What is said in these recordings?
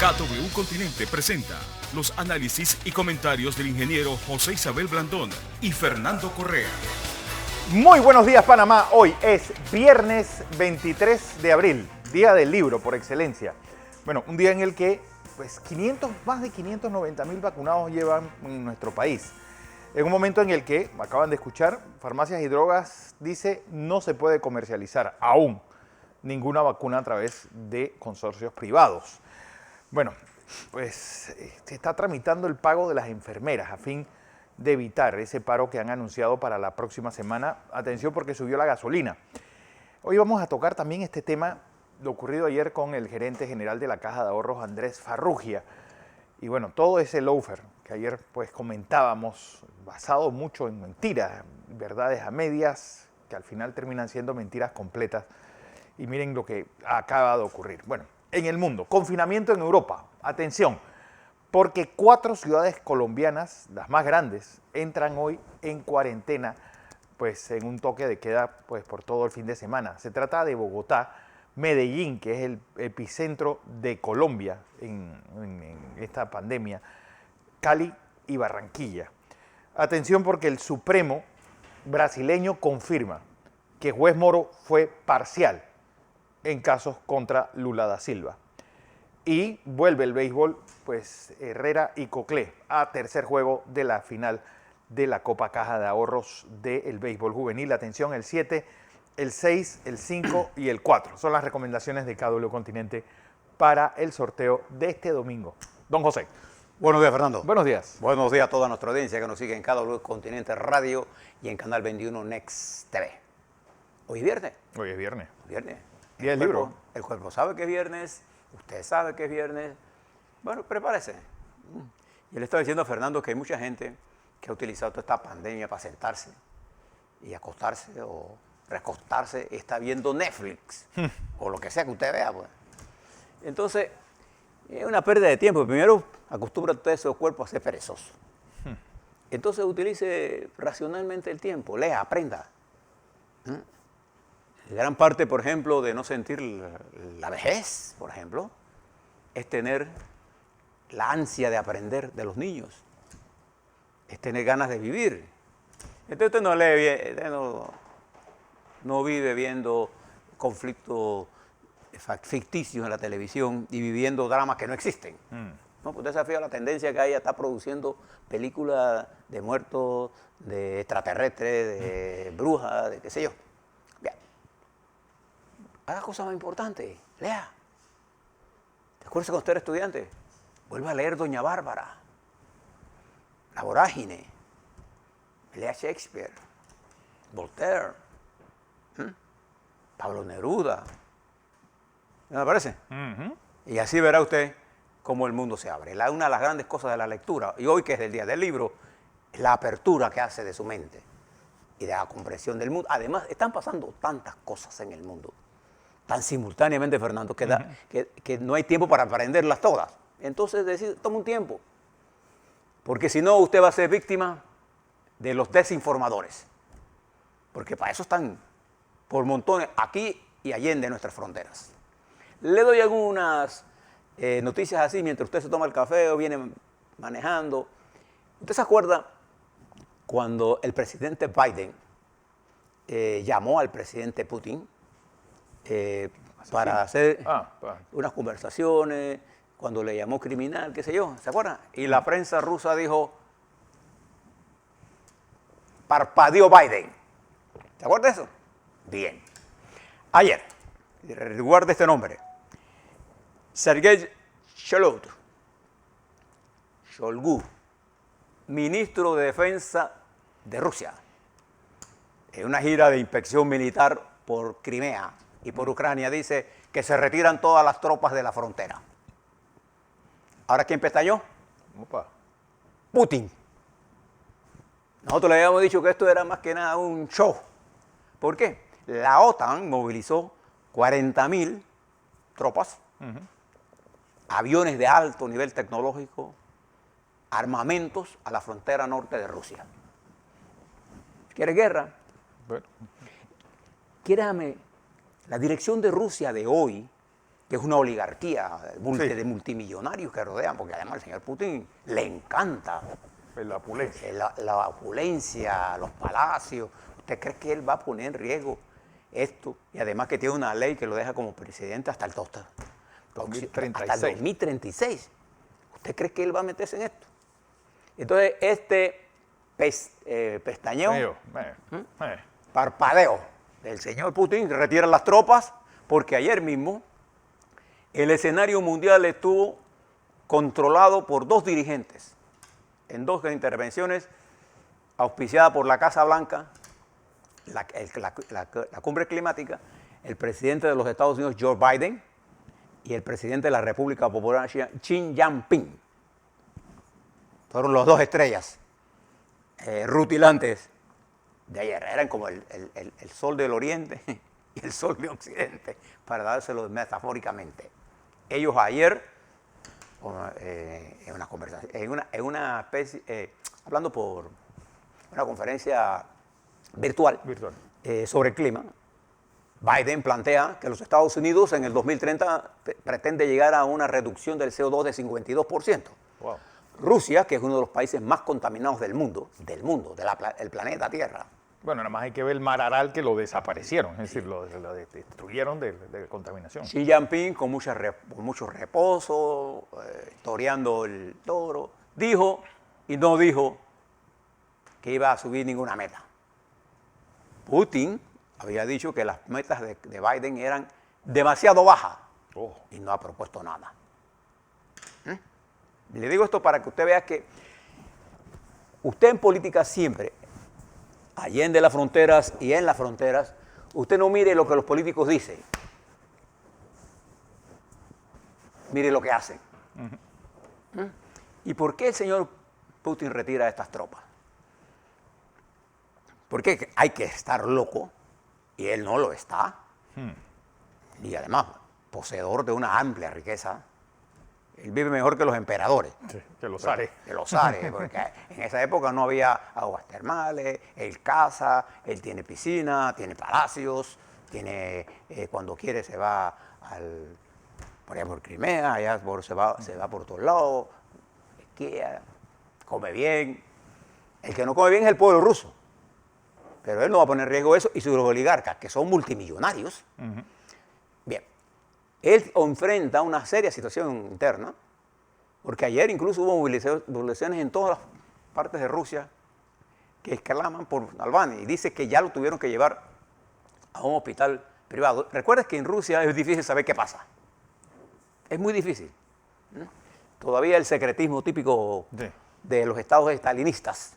KW Continente presenta los análisis y comentarios del ingeniero José Isabel Blandón y Fernando Correa. Muy buenos días, Panamá. Hoy es viernes 23 de abril, Día del Libro por excelencia. Bueno, un día en el que más de 590,000 vacunados llevan en nuestro país. En un momento en el que, acaban de escuchar, Farmacias y Drogas dice no se puede comercializar aún ninguna vacuna a través de consorcios privados. Bueno, pues se está tramitando el pago de las enfermeras a fin de evitar ese paro que han anunciado para la próxima semana. Atención porque subió la gasolina. Hoy vamos a tocar también este tema, lo ocurrido ayer con el gerente general de la Caja de Ahorros, Andrés Farrugia. Y bueno, todo ese loafer que ayer pues comentábamos, basado mucho en mentiras, verdades a medias, que al final terminan siendo mentiras completas. Y miren lo que acaba de ocurrir. Bueno, en el mundo, confinamiento en Europa. Atención, porque 4 ciudades colombianas, las más grandes, entran hoy en cuarentena, pues en un toque de queda pues por todo el fin de semana. Se trata de Bogotá, Medellín, que es el epicentro de Colombia en esta pandemia, Cali y Barranquilla. Atención porque el Supremo brasileño confirma que juez Moro fue parcial en casos contra Lula da Silva. Y vuelve el béisbol, pues Herrera y Coclé a tercer juego de la final de la Copa Caja de Ahorros del béisbol juvenil. Atención, el 7, el 6, el 5 y el 4. Son las recomendaciones de KW Continente para el sorteo de este domingo. Don José. Buenos días, Fernando. Buenos días. Buenos días a toda nuestra audiencia que nos sigue en KW Continente Radio y en Canal 21 Next TV. Hoy es viernes. Hoy es viernes. Viernes. Día del libro. El cuerpo sabe que es viernes, usted sabe que es viernes. Bueno, prepárese. Y le estaba diciendo a Fernando que hay mucha gente que ha utilizado toda esta pandemia para sentarse y acostarse o recostarse y está viendo Netflix o lo que sea que usted vea, pues. Entonces, es una pérdida de tiempo. Primero, acostumbra usted su cuerpo a ser perezoso. Entonces, utilice racionalmente el tiempo, lea, aprenda. Gran parte, por ejemplo, de no sentir la vejez, por ejemplo, es tener la ansia de aprender de los niños. Es tener ganas de vivir. Entonces usted no lee bien, usted no vive viendo conflictos ficticios en la televisión y viviendo dramas que no existen. No, pues usted se fija la tendencia que hay a estar produciendo películas de muertos, de extraterrestres, de brujas, de qué sé yo. Bien. Haga cosas más importantes, lea. ¿Te acuerdas cuando usted era estudiante? Vuelva a leer Doña Bárbara, La Vorágine, lea Shakespeare, Voltaire, Pablo Neruda. ¿No le parece? Y así verá usted cómo el mundo se abre. Una de las grandes cosas de la lectura, y hoy que es el día del libro, es la apertura que hace de su mente y de la comprensión del mundo. Además, están pasando tantas cosas en el mundo, tan simultáneamente, Fernando, que no hay tiempo para aprenderlas todas. Entonces, toma un tiempo, porque si no, usted va a ser víctima de los desinformadores, porque para eso están por montones aquí y allende nuestras fronteras. Le doy algunas noticias así mientras usted se toma el café o viene manejando. ¿Usted se acuerda cuando el presidente Biden llamó al presidente Putin para hacer unas conversaciones, cuando le llamó criminal, qué sé yo, ¿se acuerdan? Y la prensa rusa dijo, parpadeó Biden. ¿Se acuerda de eso? Bien. Ayer, recuerde este nombre, Sergei Shoigu, ministro de Defensa de Rusia, en una gira de inspección militar por Crimea y por Ucrania, dice que se retiran todas las tropas de la frontera. ¿Ahora quién pestañó? Opa. Putin. Nosotros le habíamos dicho que esto era más que nada un show. ¿Por qué? La OTAN movilizó 40,000 tropas, aviones de alto nivel tecnológico, armamentos a la frontera norte de Rusia. ¿Quiere guerra? Bueno. Créame, la dirección de Rusia de hoy que es una oligarquía de Sí. multimillonarios que rodean, porque además al señor Putin le encanta La opulencia. la opulencia, los palacios. ¿Usted cree que él va a poner en riesgo esto? Y además que tiene una ley que lo deja como presidente hasta el 2036. hasta el 2036. ¿Usted cree que él va a meterse en esto? Entonces, este pestañeo, parpadeo del señor Putin retira las tropas, porque ayer mismo el escenario mundial estuvo controlado por dos dirigentes en dos intervenciones auspiciadas por la Casa Blanca, la cumbre climática, el presidente de los Estados Unidos, Joe Biden, y el presidente de la República Popular China, Xi Jinping. Fueron los dos estrellas rutilantes de ayer. Eran como el sol del oriente y el sol de occidente, para dárselo metafóricamente. Ellos ayer, en una conversación, en una especie, hablando por una conferencia virtual, sobre el clima, Biden plantea que los Estados Unidos en el 2030 pretende llegar a una reducción del CO2 de 52%. Wow. Rusia, que es uno de los países más contaminados del mundo, del planeta Tierra. Bueno, nada más hay que ver el mar Aral, que lo desaparecieron, es decir, lo destruyeron de contaminación. Xi Jinping, con mucho reposo, toreando el toro, dijo y no dijo que iba a subir ninguna meta. Putin había dicho que las metas de Biden eran demasiado bajas y no ha propuesto nada. Le digo esto para que usted vea que usted en política siempre, allende las fronteras y en las fronteras, usted no mire lo que los políticos dicen, mire lo que hacen. ¿Y por qué el señor Putin retira estas tropas? Porque hay que estar loco, y él no lo está, y además poseedor de una amplia riqueza. Él vive mejor que los emperadores. Sí, que los zares. Que los zares, porque en esa época no había aguas termales, él caza, él tiene piscina, tiene palacios, tiene, cuando quiere se va por allá por Crimea, allá se va por todos lados, esquía, come bien. El que no come bien es el pueblo ruso. Pero él no va a poner en riesgo eso, y sus oligarcas, que son multimillonarios. Bien, él enfrenta una seria situación interna, porque ayer incluso hubo movilizaciones en todas las partes de Rusia que exclaman por Navalny, y dice que ya lo tuvieron que llevar a un hospital privado. Recuerda que en Rusia es difícil saber qué pasa. Es muy difícil. Todavía el secretismo típico de los estados estalinistas,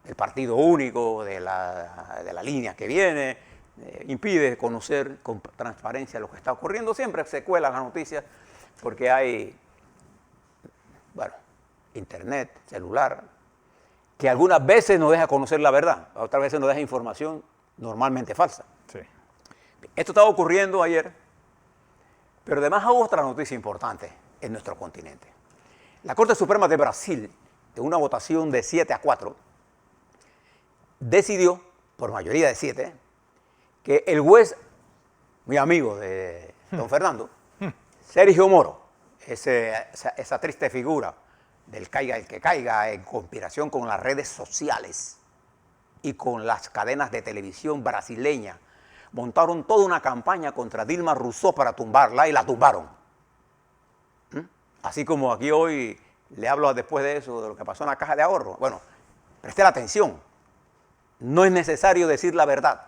el partido único, de la línea que viene, impide conocer con transparencia lo que está ocurriendo. Siempre se cuelan las noticias porque hay, bueno, internet, celular, que algunas veces nos deja conocer la verdad, otras veces nos deja información normalmente falsa. Sí. Esto estaba ocurriendo ayer, pero además hay otra noticia importante en nuestro continente. La Corte Suprema de Brasil, en una votación de 7-4, decidió, por mayoría de 7, que el juez, muy amigo de don Fernando, Sergio Moro, esa triste figura del caiga el que caiga, en conspiración con las redes sociales y con las cadenas de televisión brasileñas, montaron toda una campaña contra Dilma Rousseff para tumbarla, y la tumbaron. Así como aquí hoy le hablo después de eso, de lo que pasó en la Caja de Ahorro. Bueno, preste la atención. No es necesario decir la verdad,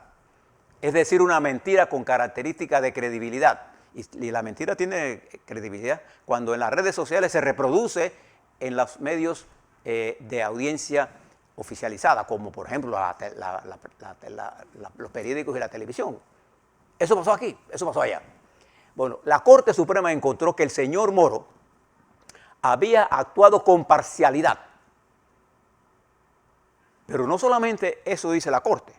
es decir una mentira con característica de credibilidad. Y la mentira tiene credibilidad cuando en las redes sociales se reproduce en los medios de audiencia oficializada, como por ejemplo los periódicos y la televisión. Eso pasó aquí, eso pasó allá. Bueno, la Corte Suprema encontró que el señor Moro había actuado con parcialidad. Pero no solamente eso dice la Corte.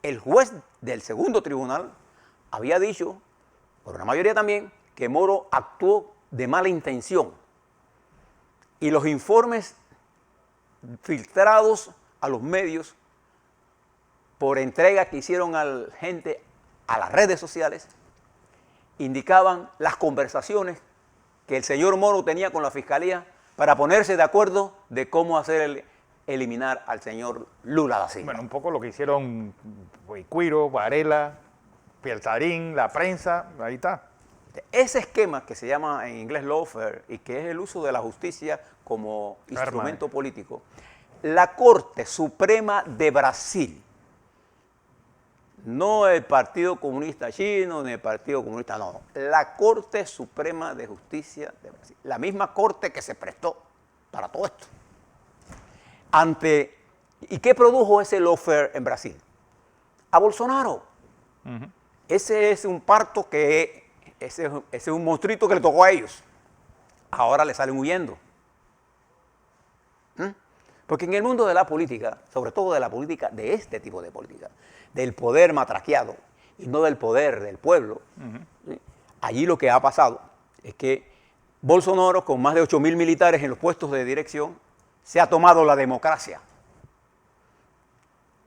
El juez del segundo tribunal había dicho, por una mayoría también, que Moro actuó de mala intención. Y los informes filtrados a los medios por entrega que hicieron a la gente a las redes sociales indicaban las conversaciones que el señor Moro tenía con la Fiscalía para ponerse de acuerdo de cómo eliminar al señor Lula da Silva. Bueno, un poco lo que hicieron Cuiro, Varela, Pielzarín, la prensa, ahí está. Ese esquema que se llama en inglés lawfare y que es el uso de la justicia como instrumento político, la Corte Suprema de Brasil, no el Partido Comunista Chino ni el Partido Comunista, no, la Corte Suprema de Justicia de Brasil, la misma Corte que se prestó para todo esto. ¿Y qué produjo ese lawfare en Brasil? A Bolsonaro. Ese es un parto ese es un monstruito que le tocó a ellos. Ahora le salen huyendo. Porque en el mundo de la política, sobre todo de la política, de este tipo de política, del poder matraqueado y no del poder del pueblo, ¿sí? Allí lo que ha pasado es que Bolsonaro, con más de 8.000 militares en los puestos de dirección, se ha tomado la democracia.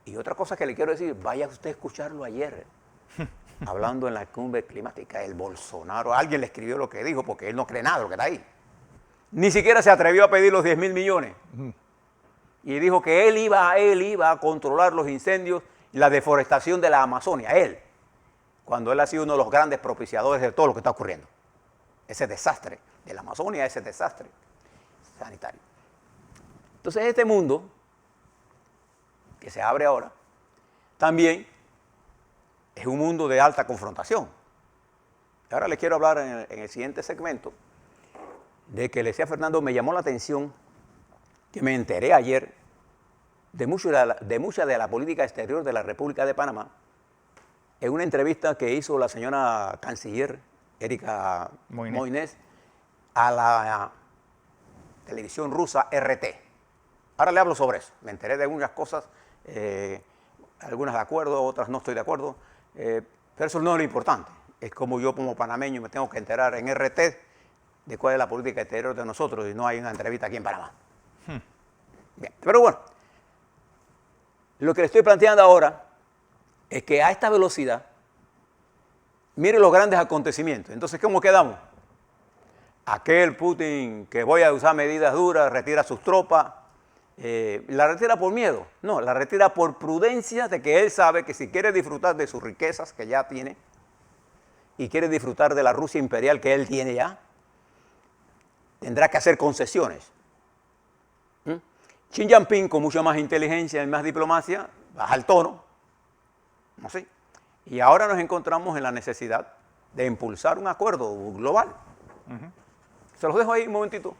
Y otra cosa que le quiero decir, vaya usted a escucharlo ayer, hablando en la cumbre climática, el Bolsonaro, alguien le escribió lo que dijo porque él no cree nada de lo que está ahí. Ni siquiera se atrevió a pedir los 10.000 millones. Y dijo que él iba a controlar los incendios y la deforestación de la Amazonia, él, cuando él ha sido uno de los grandes propiciadores de todo lo que está ocurriendo. Ese desastre de la Amazonia, ese desastre sanitario. Entonces este mundo que se abre ahora, también es un mundo de alta confrontación. Ahora les quiero hablar en el siguiente segmento de que le decía a Fernando, me llamó la atención que me enteré ayer de mucha de la política exterior de la República de Panamá en una entrevista que hizo la señora canciller Erika Moines a la televisión rusa RT. Ahora le hablo sobre eso. Me enteré de algunas cosas, algunas de acuerdo, otras no estoy de acuerdo, pero eso no es lo importante. Es como yo como panameño me tengo que enterar en RT de cuál es la política exterior de nosotros y no hay una entrevista aquí en Panamá. Bien, pero bueno, lo que le estoy planteando ahora es que a esta velocidad, mire los grandes acontecimientos. Entonces, ¿cómo quedamos? Aquel Putin que voy a usar medidas duras, retira sus tropas, ¿la retira por miedo? No, la retira por prudencia de que él sabe que si quiere disfrutar de sus riquezas que ya tiene y quiere disfrutar de la Rusia imperial que él tiene ya, tendrá que hacer concesiones. Xi Jinping, con mucha más inteligencia y más diplomacia, baja el tono, ¿no? Sí. Y ahora nos encontramos en la necesidad de impulsar un acuerdo global. Se los dejo ahí un momentito,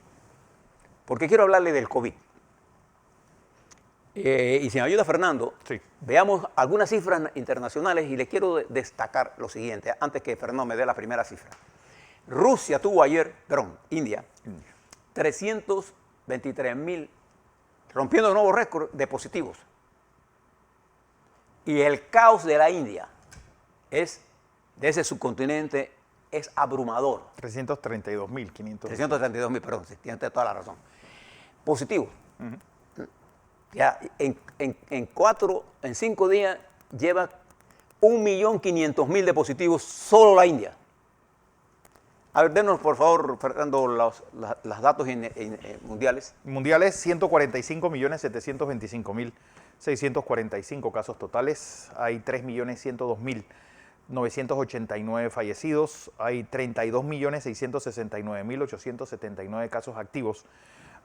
porque quiero hablarle del COVID. Y si me ayuda Fernando, sí, veamos algunas cifras internacionales y les quiero destacar lo siguiente, antes que Fernando me dé la primera cifra. Rusia tuvo ayer, India, 323.000, rompiendo un nuevo récord de positivos. Y el caos de la India de ese subcontinente es abrumador. 332.500. 332.000, perdón, tiene toda la razón. Positivos. Ya en 5 días lleva 1.500.000 de positivos solo la India. A ver, denos por favor, Fernando, los datos mundiales. Mundiales, 145.725.645 casos totales. Hay 3.102.989 fallecidos. Hay 32.669.879 casos activos.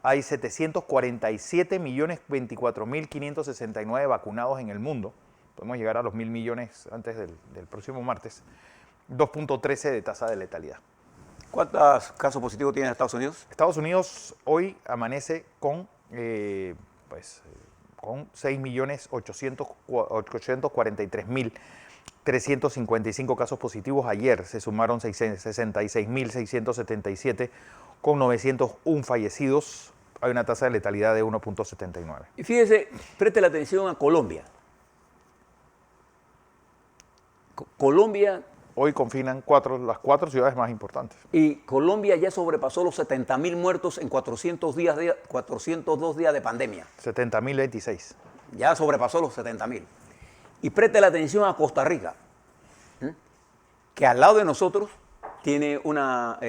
Hay 747.024.569 vacunados en el mundo. Podemos llegar a los 1.000 millones antes del próximo martes. 2.13 de tasa de letalidad. ¿Cuántos casos positivos tiene Estados Unidos? Estados Unidos hoy amanece con 6.843.355 casos positivos. Ayer se sumaron 66.677 con 901 fallecidos. Hay una tasa de letalidad de 1.79. Y fíjese, preste la atención a Colombia. Colombia... Hoy confinan las 4 ciudades más importantes. Y Colombia ya sobrepasó los 70.000 muertos en 402 días de pandemia. 70.026. Ya sobrepasó los 70.000. Y preste la atención a Costa Rica, que al lado de nosotros tiene una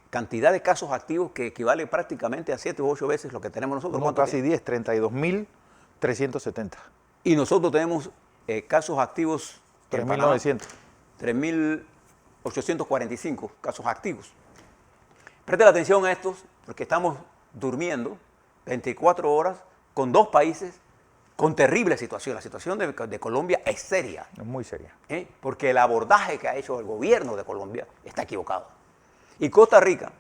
cantidad de casos activos que equivale prácticamente a 7 u 8 veces lo que tenemos nosotros. No, casi 10, 32.370. Y nosotros tenemos casos activos. 3.900. 3.845 casos activos. Presten atención a estos porque estamos durmiendo 24 horas con 2 países con terrible situación. La situación de Colombia es seria. Es muy seria. Porque el abordaje que ha hecho el gobierno de Colombia está equivocado. Y Costa Rica,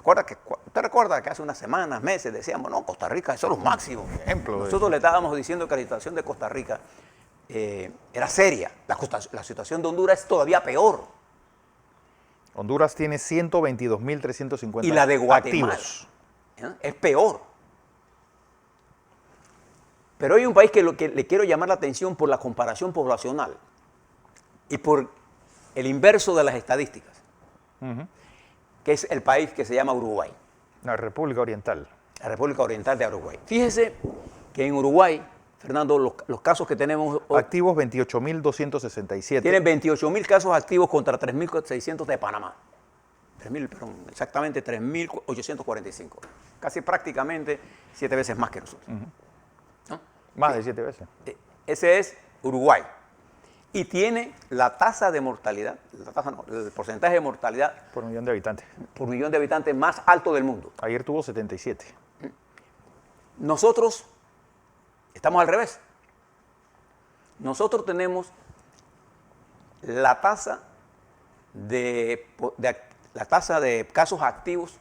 ¿usted recuerda que hace unas semanas, meses, decíamos, no, Costa Rica, eso es lo máximo? Ejemplo. Nosotros le estábamos diciendo que la situación de Costa Rica era seria. La situación de Honduras es todavía peor. Honduras tiene 122.350 Y la de Guatemala activos. es peor. Pero hay un país que le quiero llamar la atención por la comparación poblacional y por el inverso de las estadísticas, que es el país que se llama Uruguay. La República Oriental. La República Oriental de Uruguay. Fíjese que en Uruguay, Fernando, los casos que tenemos hoy, activos 28.267. tienen 28.000 casos activos contra 3.600 de Panamá. 3.000, perdón, exactamente 3.845. Casi prácticamente 7 veces más que nosotros. ¿No? Más de 7 veces. Ese es Uruguay. Y tiene la tasa de mortalidad, el porcentaje de mortalidad Por millón de habitantes. por millón de habitantes más alto del mundo. Ayer tuvo 77. Nosotros estamos al revés. Nosotros tenemos la tasa de casos activos,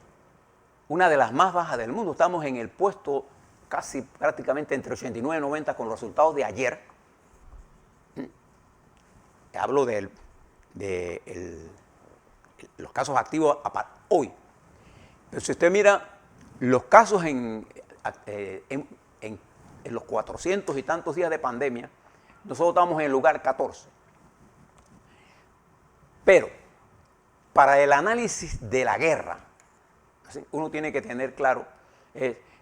una de las más bajas del mundo. Estamos en el puesto casi prácticamente entre 89 y 90 con los resultados de ayer. Hablo de los casos activos hoy. Pero si usted mira los casos en los 400 y tantos días de pandemia, nosotros estamos en el lugar 14. Pero para el análisis de la guerra, uno tiene que tener claro,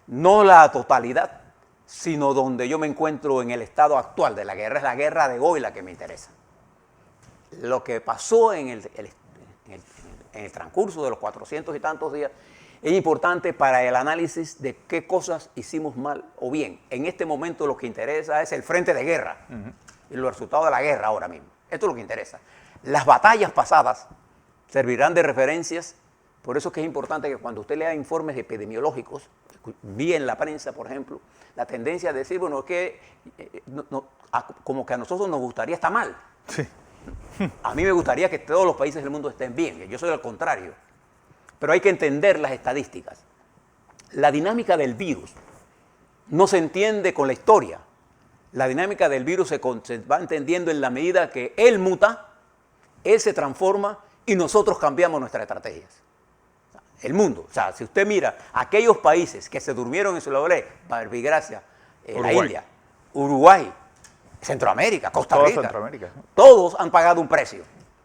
no la totalidad, sino donde yo me encuentro en el estado actual de la guerra. Es la guerra de hoy la que me interesa. Lo que pasó en el transcurso de los 400 y tantos días es importante para el análisis de qué cosas hicimos mal o bien. En este momento lo que interesa es el frente de guerra y los resultados de la guerra ahora mismo. Esto es lo que interesa. Las batallas pasadas servirán de referencias. Por eso es que es importante que cuando usted lea informes epidemiológicos, vi en la prensa, por ejemplo, la tendencia a decir, bueno, que como que a nosotros nos gustaría estar mal. Sí. A mí me gustaría que todos los países del mundo estén bien, yo soy al contrario. Pero hay que entender las estadísticas. La dinámica del virus no se entiende con la historia. La dinámica del virus se va entendiendo en la medida que él muta, él se transforma y nosotros cambiamos nuestras estrategias. El mundo, o sea, si usted mira aquellos países que se durmieron en su laurel, Verbigracia, la India, Uruguay, Centroamérica, Costa Rica, Centroamérica. Todos han pagado un precio.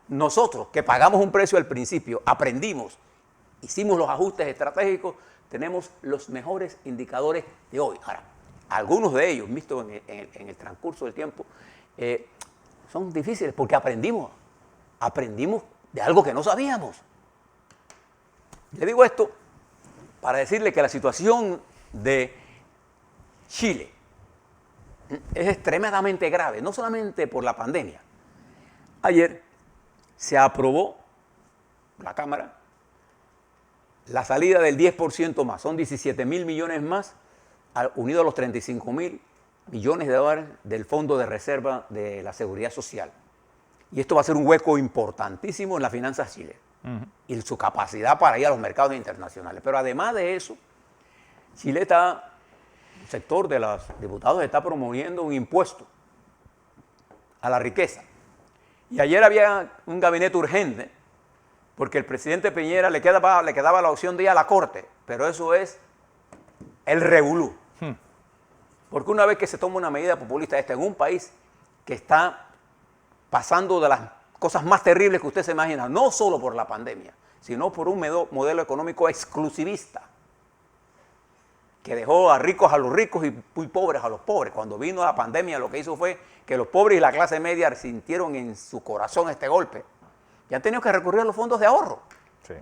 Nosotros, que pagamos un precio al principio, aprendimos, hicimos los ajustes estratégicos, tenemos los mejores indicadores de hoy. Ahora, algunos de ellos, vistos en el transcurso del tiempo, son difíciles porque aprendimos de algo que no sabíamos. Le digo esto para decirle que la situación de Chile es extremadamente grave, no solamente por la pandemia. Ayer se aprobó la Cámara la salida del 10% más, son 17.000 millones más, unido a los 35.000 millones de dólares del Fondo de Reserva de la Seguridad Social. Y esto va a ser un hueco importantísimo en las finanzas chilenas y su capacidad para ir a los mercados internacionales. Pero además de eso, Chile está... El sector de los diputados está promoviendo un impuesto a la riqueza. Y ayer había un gabinete urgente porque el presidente Piñera le quedaba la opción de ir a la Corte, pero eso es el revolú. Porque una vez que se toma una medida populista esta en un país que está pasando de las cosas más terribles que usted se imagina, no solo por la pandemia, sino por un modelo económico exclusivista, que dejó a ricos a los ricos y muy pobres a los pobres. Cuando vino la pandemia, lo que hizo fue que los pobres y la clase media sintieron en su corazón este golpe y han tenido que recurrir a los fondos de ahorro. Sí.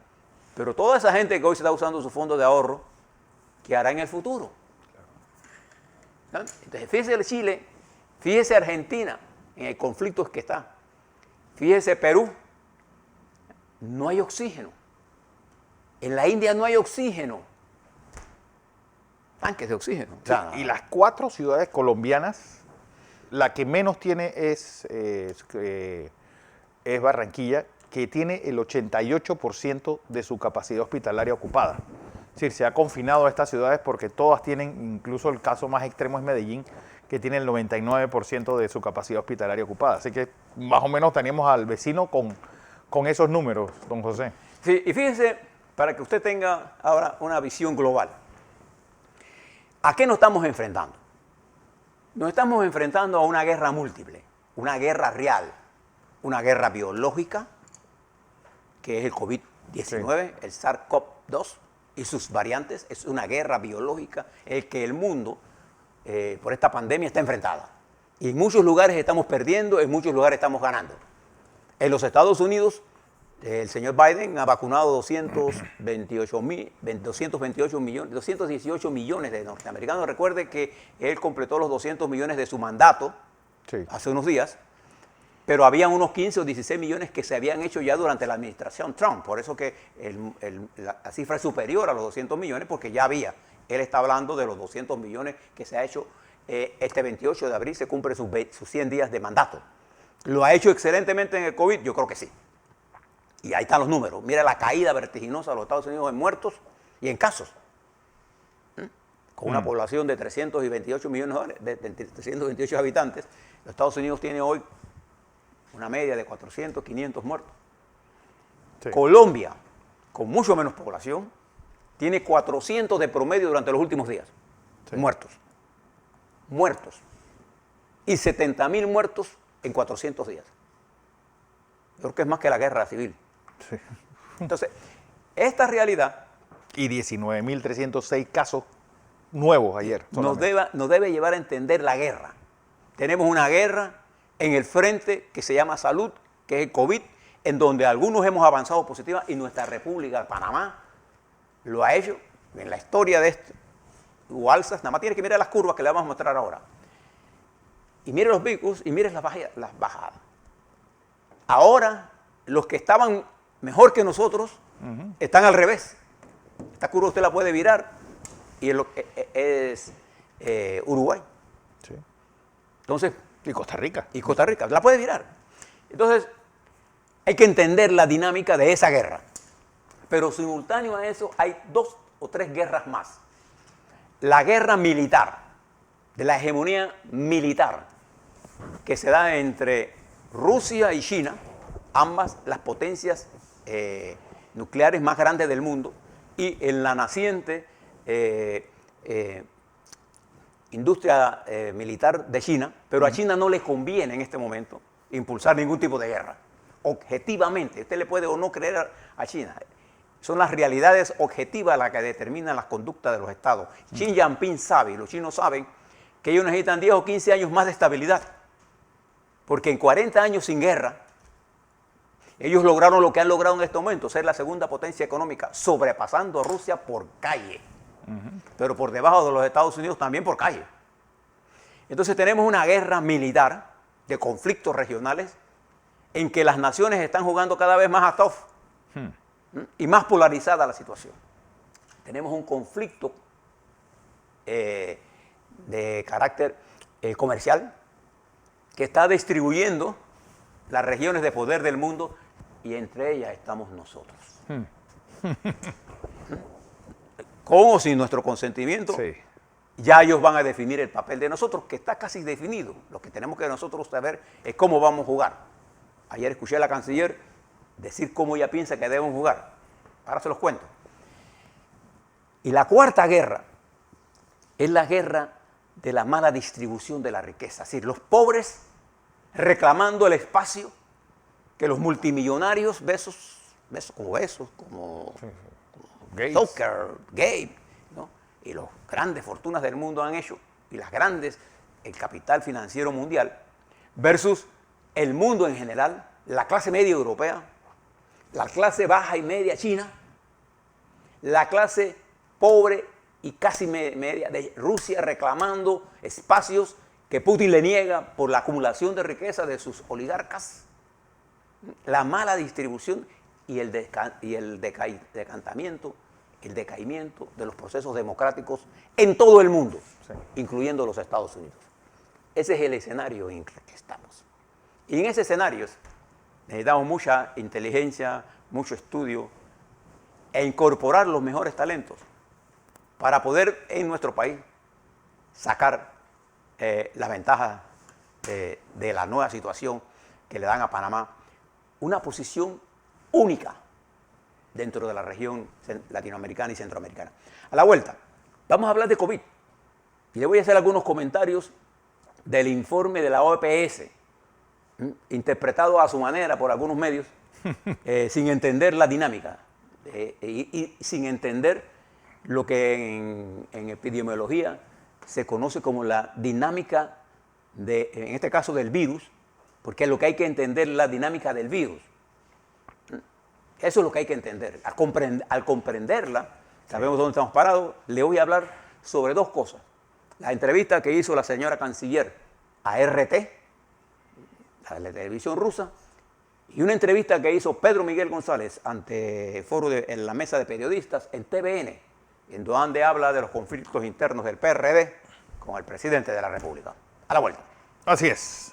Pero toda esa gente que hoy se está usando su fondo de ahorro, ¿qué hará en el futuro? ¿No? Entonces, fíjese Chile, fíjese Argentina, en el conflicto que está. Fíjese Perú, no hay oxígeno. En la India no hay oxígeno. Tanques de oxígeno. Sí, y las 4 ciudades colombianas, la que menos tiene es Barranquilla, que tiene el 88% de su capacidad hospitalaria ocupada. Es decir, se ha confinado a estas ciudades porque todas tienen, incluso el caso más extremo es Medellín, que tiene el 99% de su capacidad hospitalaria ocupada. Así que más o menos tenemos al vecino con esos números, don José. Sí, y fíjese, para que usted tenga ahora una visión global, ¿a qué nos estamos enfrentando? Nos estamos enfrentando a una guerra múltiple, una guerra real, una guerra biológica, que es el COVID-19, sí. El SARS-CoV-2 y sus variantes. Es una guerra biológica en que el mundo, por esta pandemia, está enfrentada. Y en muchos lugares estamos perdiendo, en muchos lugares estamos ganando. En los Estados Unidos, el señor Biden ha vacunado 218 millones de norteamericanos. Recuerde que él completó los 200 millones de su mandato, sí, hace unos días, pero había unos 15 o 16 millones que se habían hecho ya durante la administración Trump. Por eso que la cifra es superior a los 200 millones, porque ya había. Él está hablando de los 200 millones que se ha hecho este 28 de abril, se cumple sus 100 días de mandato. ¿Lo ha hecho excelentemente en el COVID? Yo creo que sí. Y ahí están los números. Mira la caída vertiginosa de los Estados Unidos en muertos y en casos. Con una población de 328 millones de 328 habitantes, los Estados Unidos tiene hoy una media de 400, 500 muertos. Sí. Colombia, con mucho menos población, tiene 400 de promedio durante los últimos días. Sí. Muertos. Y 70.000 muertos en 400 días. Yo creo que es más que la guerra civil. Sí. Entonces, esta realidad... Y 19.306 casos nuevos ayer. Nos debe llevar a entender la guerra. Tenemos una guerra en el frente que se llama salud, que es el COVID, en donde algunos hemos avanzado positiva y nuestra República, Panamá, lo ha hecho. En la historia de esto, hubo alzas, nada más tiene que mirar las curvas que le vamos a mostrar ahora. Y mire los picos y mire las bajadas. Ahora, los que estaban mejor que nosotros están al revés. Esta curva usted la puede virar y es Uruguay. Sí. Entonces, y Costa Rica. Y Costa Rica, la puede virar. Entonces, hay que entender la dinámica de esa guerra. Pero simultáneo a eso hay 2 o 3 guerras más. La guerra militar, de la hegemonía militar, que se da entre Rusia y China, ambas las potencias nucleares más grandes del mundo, y en la naciente industria militar de China, pero a China no le conviene en este momento impulsar ningún tipo de guerra. Objetivamente, usted le puede o no creer a China. Son las realidades objetivas las que determinan las conductas de los estados. Xi Jinping sabe, y los chinos saben, que ellos necesitan 10 o 15 años más de estabilidad. Porque en 40 años sin guerra, ellos lograron lo que han logrado en este momento, ser la segunda potencia económica, sobrepasando a Rusia por calle. Pero por debajo de los Estados Unidos también por calle. Entonces tenemos una guerra militar de conflictos regionales en que las naciones están jugando cada vez más a tough y más polarizada la situación. Tenemos un conflicto de carácter comercial que está distribuyendo las regiones de poder del mundo y entre ellas estamos nosotros. Con o sin nuestro consentimiento, sí, ya ellos van a definir el papel de nosotros, que está casi definido. Lo que tenemos que nosotros saber es cómo vamos a jugar. Ayer escuché a la canciller decir cómo ella piensa que debemos jugar. Ahora se los cuento. Y la cuarta guerra es la guerra de la mala distribución de la riqueza. Es decir, los pobres reclamando el espacio que los multimillonarios, como Gates, Zucker, Gates, ¿no? Y las grandes fortunas del mundo han hecho, y el capital financiero mundial, versus el mundo en general, la clase media europea, la clase baja y media china, la clase pobre y casi media de Rusia reclamando espacios que Putin le niega por la acumulación de riqueza de sus oligarcas, la mala distribución y el decaimiento de los procesos democráticos en todo el mundo, sí, incluyendo los Estados Unidos. Ese es el escenario en el que estamos. Y en ese escenario necesitamos mucha inteligencia, mucho estudio e incorporar los mejores talentos para poder en nuestro país sacar las ventajas de la nueva situación que le dan a Panamá una posición única dentro de la región latinoamericana y centroamericana. A la vuelta, vamos a hablar de COVID y le voy a hacer algunos comentarios del informe de la OPS, interpretado a su manera por algunos medios, sin entender la dinámica y sin entender lo que en epidemiología se conoce como la dinámica, en este caso del virus, porque es lo que hay que entender, la dinámica del virus. Eso es lo que hay que entender. Al comprenderla, sabemos dónde estamos parados. Le voy a hablar sobre dos cosas. La entrevista que hizo la señora canciller a RT, la televisión rusa, y una entrevista que hizo Pedro Miguel González ante el foro en la mesa de periodistas en TVN, en donde habla de los conflictos internos del PRD con el presidente de la República. A la vuelta. Así es.